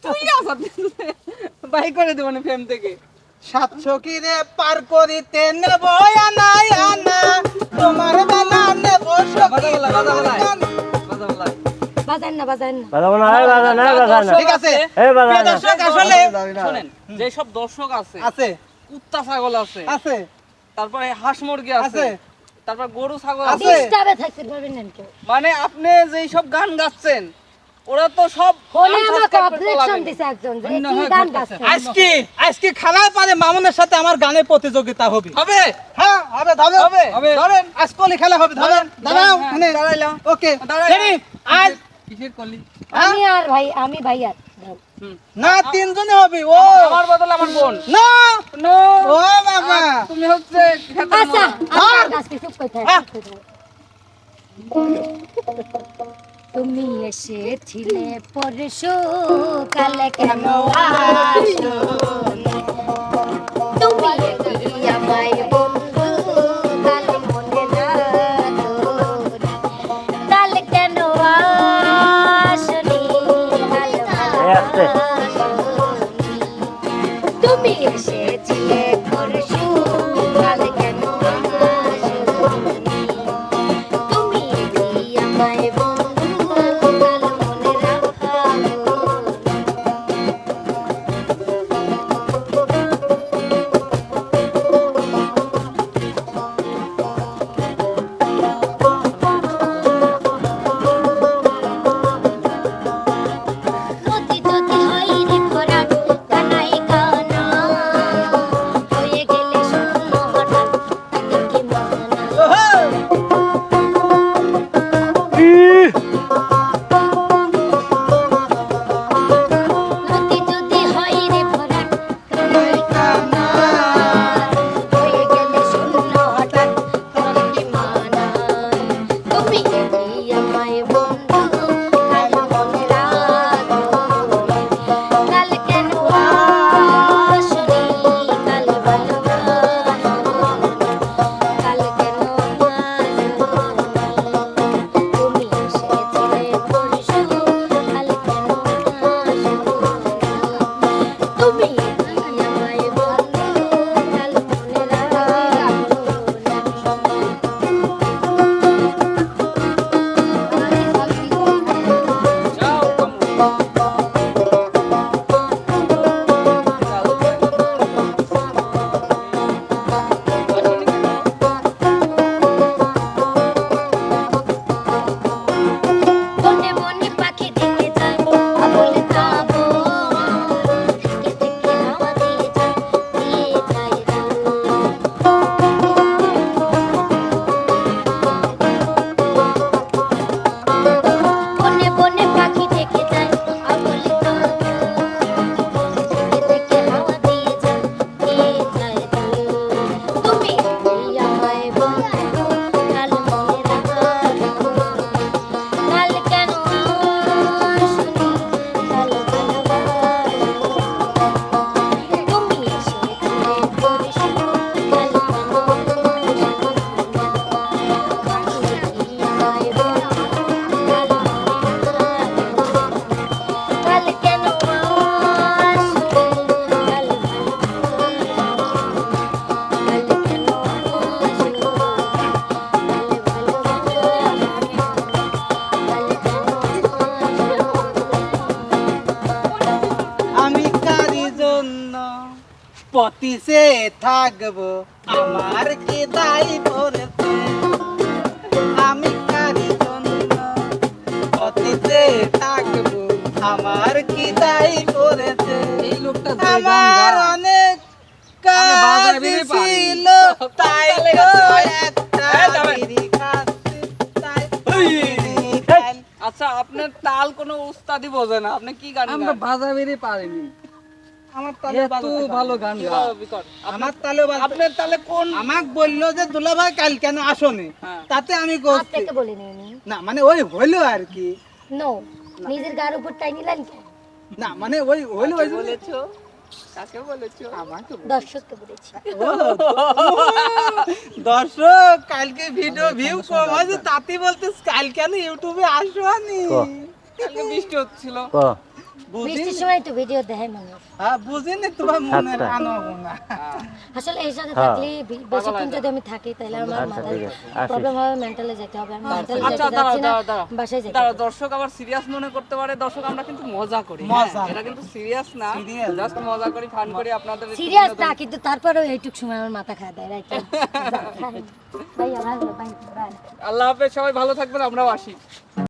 তুই বাই করে দেব না ফেম থেকে। 700 কি রে পার করিতে নেব আনা আনা তোমার বেলা নেব সখী। বাজান না বাজান না বাজাবো না, এই বাজা না, বাজা না। ঠিক আছে এই বাজা প্রিয় না। দর্শক আসলে শুনেন, যে সব দর্শক আছে, আছে কুত্তা ছাগল আছে, আছে তারপরে হাঁস মুরগি আছে, আছে তারপর গরু ছাগল আছে। আছে, ডিস্টার্বে থাকতে পারবেন না কেউ মানে আপনি যেই সব গান গাচ্ছেন ওরা তো সব ফোনে আমাকে unsubscribe করে অবজেকশন চলাবেন। দিছে একজন যে কি গান গাচ্ছে আজকে খেলার পরে মামুনের সাথে আমার গানের প্রতিযোগিতা হবে। হবে হ্যাঁ হবে ধরো হবে, হবে। ধরেন আজকে খেলা হবে ধরেন দাঁড়াও হ্যাঁ, মানে দাঁড়াইলাম। ওকে দাঁড়াইলাম। রেডি আজ কিসের কলি? আমি আর ভাই আমি ভাই আর না তিনজনে হবে ও আমার বদলে আমার বোন। না নো ও বাবা তুমি হচ্ছে খেতের আচ্ছা মা। আমার কাছে চুপ করে থাক, চুপ করে থাক। তুমি এসেছিলে পরশু কালে কেন আসো তুমি কি আমায় বন্ধু কালে মনে রাখো কালে কেন আসনি কালে আস্তে। ভালোবাসনি। তুমি এসেছিলে পরশু কালে কেন আসনি তুমি কি আমায় বন্ধু কালে মনে রাখো নদী যদি হয় রে ভরাট কানাই কানা হয়ে গেলে শূন্য হঠাৎ তাকে কি মানা নদী যদি হয় রে ভরাট কানাই কানা হয়ে গেলে শূন্য হঠাৎ তাকে কি মানা তুমি কি আমায় বন্ধু কাল মনে রাখো কাল কেন আসনি কাল ভালোবাসো কাল কেন আসনি তুমি এসেছিলে পরশু কাল কেন আসনি তুমি কি আমায় বন্ধু কাল মনে যাও তোমরা। বনে বনে পাখি দেখে যায় আবলে তাবো থেকে থেকে হাওয়া দিয়ে যায় বনে বনে পাখি দেখে যায় আবলে তাবো থেকে থেকে হাওয়া দিয়ে যায় তুমি কি আমায় বন্ধু কাল মনে রাখো কাল কেন আসনি কাল ভালোবাসো তুমি এসেছিলে পরশু কাল কেন আসনি তুমি কি আমায় বন্ধু কাল মনে রাখো কাল কেন আসনি কাল আমি কারি জন্য পতিসে থাকবো আমার কি দায় পড়েছে আমি কারি জন্য পতিসে থাকবো আমার কি দায় পড়েছে এই লোকটা যে গান আমার গায়, অনেক আমি বাজারে কাজ বেরিয়ে পারি। ছিল তাই তালে তো গেছে ভাই। একটা এই যাবেন। বিড়ি খাচ্ছি, তাই তো এই। বিড়ি খাই। আচ্ছা আপনার তাল কোনো উস্তাদি বোঝে না, আপনি কি গান আমরা গান? বাজাবেরই পারিনি আমার তালে এত বাজাতে পারে। ভালো গান গা কিভাবে বিকট? আমার তালে বাজাতে আপনার তালে কোন আমাক বললো যে দুলা ভাই কাল কেন আসনি হ্যাঁ। তাতে আমি করছি আপনাকে বলিনি আমি না মানে ওই হইলো আর কি নো নিজের গার উপর টাই নিলেন কেন না মানে ওই হইলো ওই জন্য- বলেছো? কাকে বলেছো? আমাকে বল- দর্শককে বলেছি দর্শক কালকে ভিডিও ভিউ কম হয়েছে তাতে বলতে কাল কেন ইউটিউবে আসবানি কো। কালকে বৃষ্টি হচ্ছিল ও বৃষ্টির সময় তো ভিডিও দেখায় মানুষ। বুঝিনি তোমার মনের আনাগোনা। আসলে এই সাথে থাকলে বেশিক্ষণ যদি আমি থাকি তাহলে আমার মাথায় প্রবলেম হবে, মেন্টালে যেতে হবে। আমি মেন্টালে আচ্ছা যেতে যাচ্ছি না, দাঁড়াও বাসায় যেতে দাঁড়াও, হবে। দর্শক আবার সিরিয়াস মনে করতে পারে। দর্শক আমরা কিন্তু মজা করি, মজা। এটা কিন্তু সিরিয়াস না, জাস্ট মজা করি, ফান করি আপনাদের একটু সিরিয়াস বিনোদন। না, কিন্তু তারপরেও এইটুক সময় আমার মাথা খায় দেয়, রাইট? ভাইয়া ভালো, বাই বাই। আল্লাহ হাফেজ, সবাই ভালো থাকবেন, আমরাও আসি।